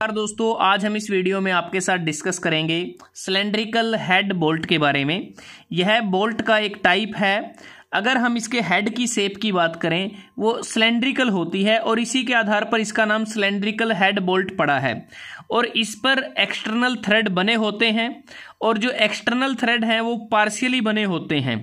दोस्तों, आज हम इस वीडियो में आपके साथ डिस्कस करेंगे सिलेंड्रिकल हेड बोल्ट के बारे में। यह बोल्ट का एक टाइप है। अगर हम इसके हेड की शेप की बात करें, वो सिलेंड्रिकल होती है और इसी के आधार पर इसका नाम सिलेंड्रिकल हेड बोल्ट पड़ा है। और इस पर एक्सटर्नल थ्रेड बने होते हैं और जो एक्सटर्नल थ्रेड हैं वो पार्शियली बने होते हैं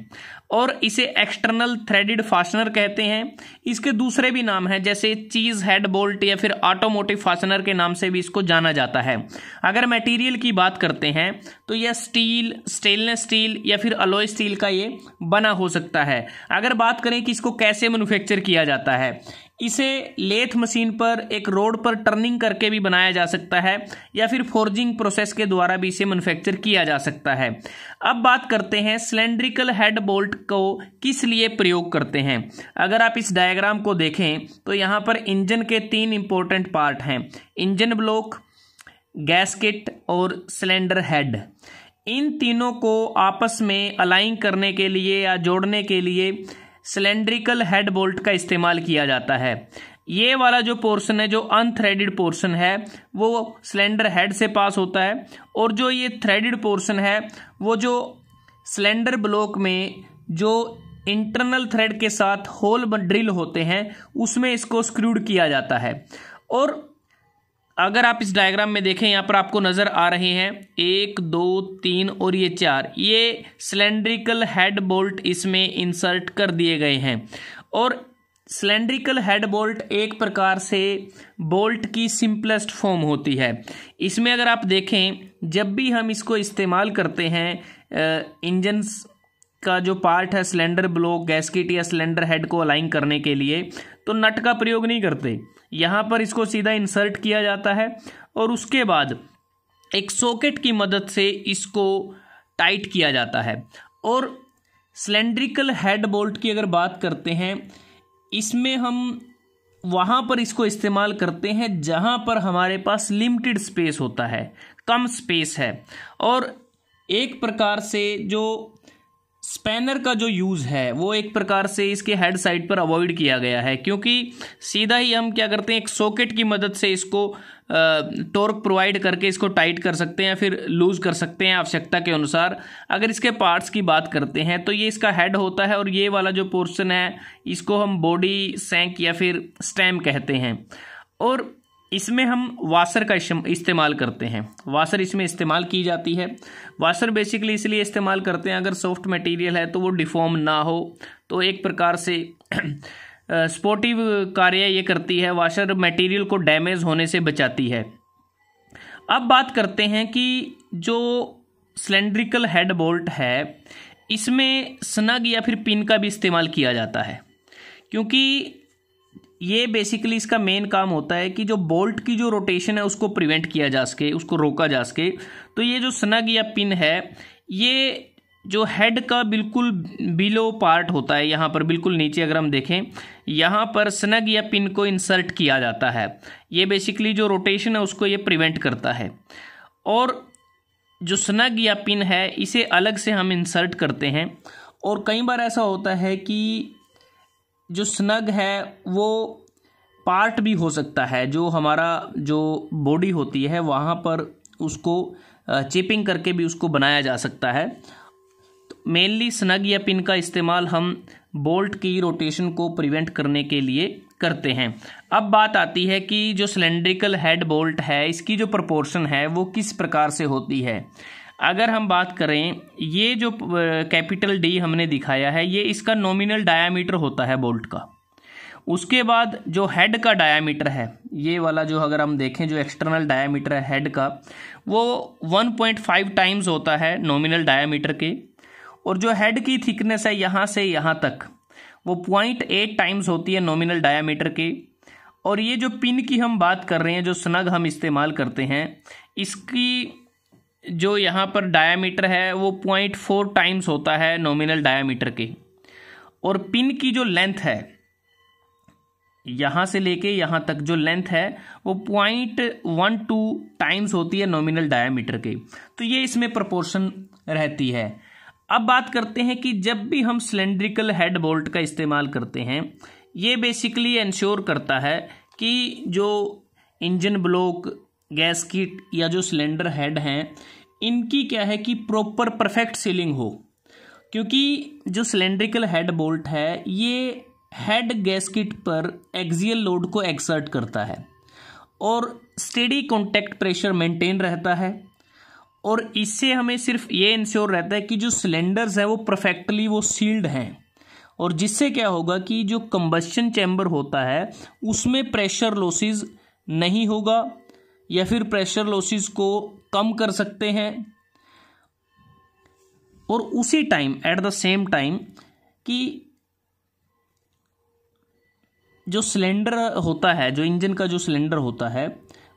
और इसे एक्सटर्नल थ्रेडेड फास्टनर कहते हैं। इसके दूसरे भी नाम हैं, जैसे चीज हेड बोल्ट या फिर ऑटोमोटिव फास्टनर के नाम से भी इसको जाना जाता है। अगर मटेरियल की बात करते हैं तो यह स्टील, स्टेनलेस स्टील या फिर अलॉय स्टील का ये बना हो सकता है। अगर बात करें कि इसको कैसे मैन्युफैक्चर किया जाता है, इसे लेथ मशीन पर एक रोड पर टर्निंग करके भी बनाया जा सकता है या फिर फोर्जिंग प्रोसेस के द्वारा भी इसे मैन्युफैक्चर किया जा सकता है। अब बात करते हैं सिलेंड्रिकल हेड बोल्ट को किस लिए प्रयोग करते हैं। अगर आप इस डायग्राम को देखें तो यहाँ पर इंजन के 3 इंपॉर्टेंट पार्ट हैं, इंजन ब्लॉक, गैस्केट और सिलेंडर हेड। इन तीनों को आपस में अलाइन करने के लिए या जोड़ने के लिए सिलेंड्रिकल हेड बोल्ट का इस्तेमाल किया जाता है। ये वाला जो पोर्शन है, जो अनथ्रेडेड पोर्शन है, वो सिलेंडर हेड से पास होता है और जो ये थ्रेडेड पोर्शन है वो जो सिलेंडर ब्लॉक में जो इंटरनल थ्रेड के साथ होल ड्रिल होते हैं उसमें इसको स्क्रूड किया जाता है। और अगर आप इस डायग्राम में देखें, यहाँ पर आपको नज़र आ रहे हैं 1, 2, 3 और ये 4, ये सिलेंड्रिकल हेड बोल्ट इसमें इंसर्ट कर दिए गए हैं। और सिलेंड्रिकल हेड बोल्ट एक प्रकार से बोल्ट की सिंपलेस्ट फॉर्म होती है। इसमें अगर आप देखें, जब भी हम इसको इस्तेमाल करते हैं इंजन का जो पार्ट है, सिलेंडर ब्लॉक, गैस्केट या सिलेंडर हेड को अलाइन करने के लिए, तो नट का प्रयोग नहीं करते। यहाँ पर इसको सीधा इंसर्ट किया जाता है और उसके बाद एक सॉकेट की मदद से इसको टाइट किया जाता है। और सिलेंड्रिकल हेड बोल्ट की अगर बात करते हैं, इसमें हम वहाँ पर इसको इस्तेमाल करते हैं जहाँ पर हमारे पास लिमिटेड स्पेस होता है, कम स्पेस है। और एक प्रकार से जो स्पैनर का जो यूज़ है वो एक प्रकार से इसके हेड साइड पर अवॉइड किया गया है, क्योंकि सीधा ही हम क्या करते हैं, एक सॉकेट की मदद से इसको टॉर्क प्रोवाइड करके इसको टाइट कर सकते हैं, फिर लूज़ कर सकते हैं आवश्यकता के अनुसार। अगर इसके पार्ट्स की बात करते हैं तो ये इसका हेड होता है और ये वाला जो पोर्शन है इसको हम बॉडी, सैंक या फिर स्टेम कहते हैं। और इसमें हम वाशर का इस्तेमाल करते हैं, वाशर इसमें इस्तेमाल की जाती है। वाशर बेसिकली इसलिए इस्तेमाल करते हैं, अगर सॉफ्ट मटेरियल है तो वो डिफॉर्म ना हो, तो एक प्रकार से स्पोर्टिव कार्य ये करती है, वाशर मटेरियल को डैमेज होने से बचाती है। अब बात करते हैं कि जो सिलेंड्रिकल हेड बोल्ट है इसमें स्नग या फिर पिन का भी इस्तेमाल किया जाता है, क्योंकि ये बेसिकली इसका मेन काम होता है कि जो बोल्ट की जो रोटेशन है उसको प्रिवेंट किया जा सके, उसको रोका जा सके। तो ये जो स्नग या पिन है, ये जो हेड का बिल्कुल बिलो पार्ट होता है, यहाँ पर बिल्कुल नीचे अगर हम देखें, यहाँ पर स्नग या पिन को इंसर्ट किया जाता है। ये बेसिकली जो रोटेशन है उसको ये प्रिवेंट करता है। और जो स्नग या पिन है इसे अलग से हम इंसर्ट करते हैं। और कई बार ऐसा होता है कि जो स्नग है वो पार्ट भी हो सकता है, जो हमारा जो बॉडी होती है वहाँ पर उसको चिपिंग करके भी उसको बनाया जा सकता है। तो मेनली स्नग या पिन का इस्तेमाल हम बोल्ट की रोटेशन को प्रिवेंट करने के लिए करते हैं। अब बात आती है कि जो सिलेंड्रिकल हेड बोल्ट है इसकी जो प्रोपोर्शन है वो किस प्रकार से होती है। अगर हम बात करें, ये जो कैपिटल डी हमने दिखाया है ये इसका नॉमिनल डायामीटर होता है बोल्ट का। उसके बाद जो हेड का डायामीटर है, ये वाला जो अगर हम देखें जो एक्सटर्नल डायामीटर है हेड का, वो 1.5 टाइम्स होता है नॉमिनल डायामीटर के। और जो हेड की थिकनेस है यहाँ से यहाँ तक, वो 0.8 टाइम्स होती है नॉमिनल डायामीटर के। और ये जो पिन की हम बात कर रहे हैं, जो स्नग हम इस्तेमाल करते हैं, इसकी जो यहाँ पर डायामीटर है वो 0.4 टाइम्स होता है नॉमिनल डायामीटर के। और पिन की जो लेंथ है, यहाँ से लेके यहाँ तक जो लेंथ है वो 0.12 टाइम्स होती है नॉमिनल डायामीटर के। तो ये इसमें प्रोपोर्शन रहती है। अब बात करते हैं कि जब भी हम सिलेंड्रिकल हेड बोल्ट का इस्तेमाल करते हैं, ये बेसिकली इंश्योर करता है कि जो इंजन ब्लॉक, गैस्किट या जो सिलेंडर हेड हैं, इनकी क्या है कि प्रॉपर परफेक्ट सीलिंग हो, क्योंकि जो सिलेंड्रिकल हेड बोल्ट है ये हेड गैस्किट पर एक्सियल लोड को एक्सर्ट करता है और स्टेडी कॉन्टैक्ट प्रेशर मेंटेन रहता है, और इससे हमें सिर्फ ये इंश्योर रहता है कि जो सिलेंडर्स हैं वो परफेक्टली वो सील्ड हैं, और जिससे क्या होगा कि जो कंबस्शन चैम्बर होता है उसमें प्रेशर लॉसेस नहीं होगा, या फिर प्रेशर लॉसेस को कम कर सकते हैं। और उसी time at the same time कि जो सिलेंडर होता है, जो इंजन का जो सिलेंडर होता है,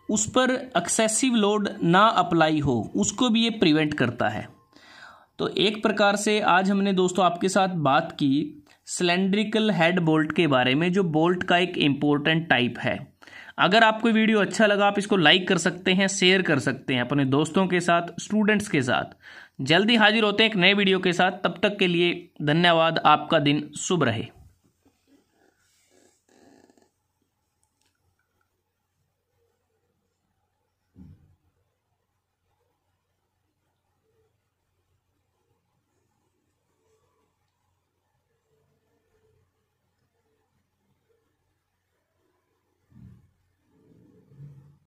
उस पर एक्सेसिव लोड ना अप्लाई हो, उसको भी ये प्रिवेंट करता है। तो एक प्रकार से आज हमने दोस्तों आपके साथ बात की सिलेंड्रिकल हेड बोल्ट के बारे में, जो बोल्ट का एक इम्पोर्टेंट टाइप है। अगर आपको वीडियो अच्छा लगा आप इसको लाइक कर सकते हैं, शेयर कर सकते हैं अपने दोस्तों के साथ, स्टूडेंट्स के साथ। जल्दी हाजिर होते हैं एक नए वीडियो के साथ, तब तक के लिए धन्यवाद। आपका दिन शुभ रहे।